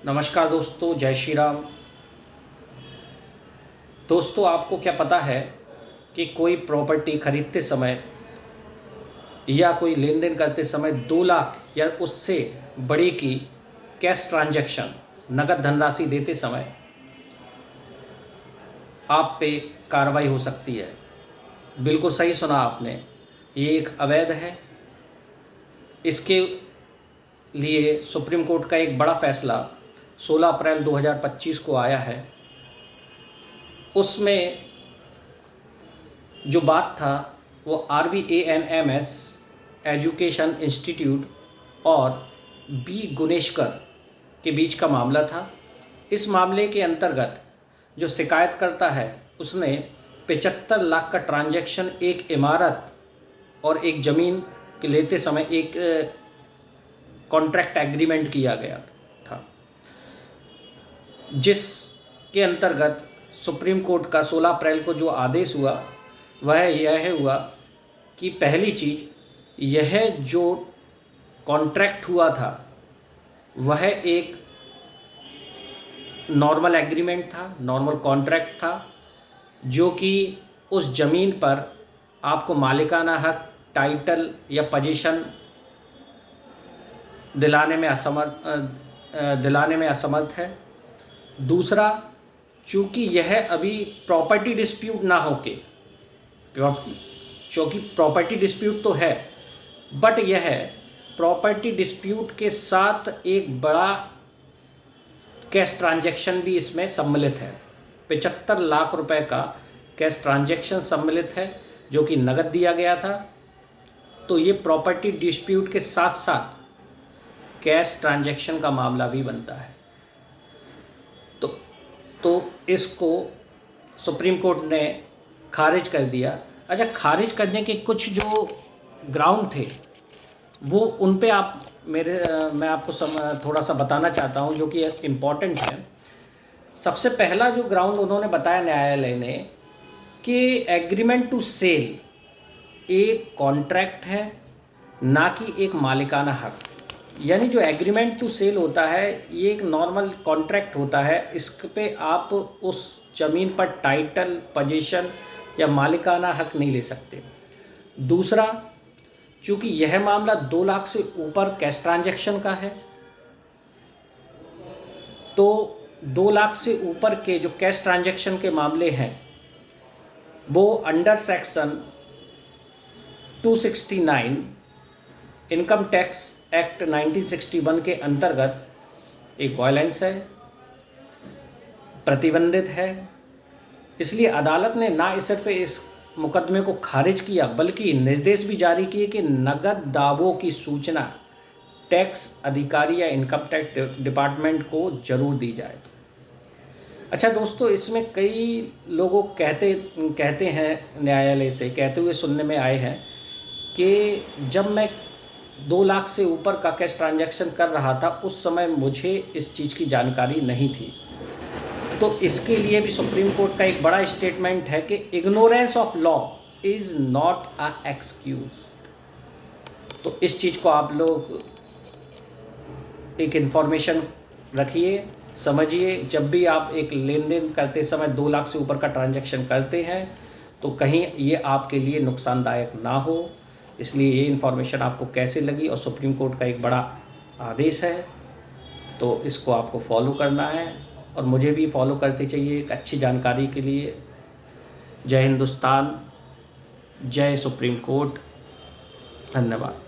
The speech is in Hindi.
नमस्कार दोस्तों, जय श्री राम। दोस्तों, आपको क्या पता है कि कोई प्रॉपर्टी खरीदते समय या कोई लेन देन करते समय 2 लाख या उससे बड़ी की कैश ट्रांजैक्शन नगद धनराशि देते समय आप पे कार्रवाई हो सकती है। बिल्कुल सही सुना आपने, ये एक अवैध है। इसके लिए सुप्रीम कोर्ट का एक बड़ा फैसला 16 अप्रैल 2025 को आया है। उसमें जो बात था वो RVANMS एजुकेशन इंस्टीट्यूट और बी गुनेशकर के बीच का मामला था। इस मामले के अंतर्गत जो शिकायत करता है उसने 75 लाख का ट्रांजैक्शन एक इमारत और एक ज़मीन के लेते समय एक कॉन्ट्रैक्ट एग्रीमेंट किया गया था, जिसके अंतर्गत सुप्रीम कोर्ट का 16 अप्रैल को जो आदेश हुआ वह यह हुआ कि पहली चीज़, यह जो कॉन्ट्रैक्ट हुआ था वह एक नॉर्मल एग्रीमेंट था, नॉर्मल कॉन्ट्रैक्ट था, जो कि उस ज़मीन पर आपको मालिकाना हक, टाइटल या पोजीशन दिलाने में असमर्थ है। दूसरा, चूँकि यह अभी प्रॉपर्टी डिस्प्यूट ना होके, क्योंकि प्रॉपर्टी डिस्प्यूट तो है, बट यह प्रॉपर्टी डिस्प्यूट के साथ एक बड़ा कैश ट्रांजैक्शन भी इसमें सम्मिलित है। 75 लाख रुपए का कैश ट्रांजैक्शन सम्मिलित है जो कि नगद दिया गया था। तो ये प्रॉपर्टी डिस्प्यूट के साथ साथ कैश ट्रांजैक्शन का मामला भी बनता है। तो इसको सुप्रीम कोर्ट ने खारिज कर दिया। अच्छा, खारिज करने के कुछ जो ग्राउंड थे वो उन पे मैं आपको थोड़ा सा बताना चाहता हूँ, जो कि इम्पॉर्टेंट है। सबसे पहला जो ग्राउंड उन्होंने बताया न्यायालय ने कि एग्रीमेंट टू सेल एक कॉन्ट्रैक्ट है, ना कि एक मालिकाना हक। यानी जो एग्रीमेंट टू सेल होता है ये एक नॉर्मल कॉन्ट्रैक्ट होता है। इस पे आप उस ज़मीन पर टाइटल, पोजीशन या मालिकाना हक नहीं ले सकते। दूसरा, चूँकि यह मामला 2 लाख से ऊपर कैश ट्रांजैक्शन का है, तो 2 लाख से ऊपर के जो कैश ट्रांजैक्शन के मामले हैं वो under section 269 income tax act 1961 के अंतर्गत एक वायलेंस है, प्रतिबंधित है। इसलिए अदालत ने ना सिर्फ इस मुकदमे को खारिज किया बल्कि निर्देश भी जारी किए कि नगद दावों की सूचना टैक्स अधिकारी या इनकम टैक्स डिपार्टमेंट को जरूर दी जाए। अच्छा दोस्तों, इसमें कई लोगों कहते हैं, न्यायालय से कहते हुए सुनने में आए हैं कि जब मैं 2 लाख से ऊपर का कैश ट्रांजैक्शन कर रहा था उस समय मुझे इस चीज़ की जानकारी नहीं थी। तो इसके लिए भी सुप्रीम कोर्ट का एक बड़ा स्टेटमेंट है कि ignorance of law is not a excuse. तो इस चीज़ को आप लोग एक इन्फॉर्मेशन रखिए, समझिए। जब भी आप एक लेन देन करते समय 2 लाख से ऊपर का ट्रांजैक्शन करते हैं तो कहीं ये आपके लिए नुकसानदायक ना हो। इसलिए ये इन्फॉर्मेशन आपको कैसे लगी, और सुप्रीम कोर्ट का एक बड़ा आदेश है तो इसको आपको फॉलो करना है, और मुझे भी फॉलो करते चाहिए एक अच्छी जानकारी के लिए। जय हिंदुस्तान, जय सुप्रीम कोर्ट, धन्यवाद।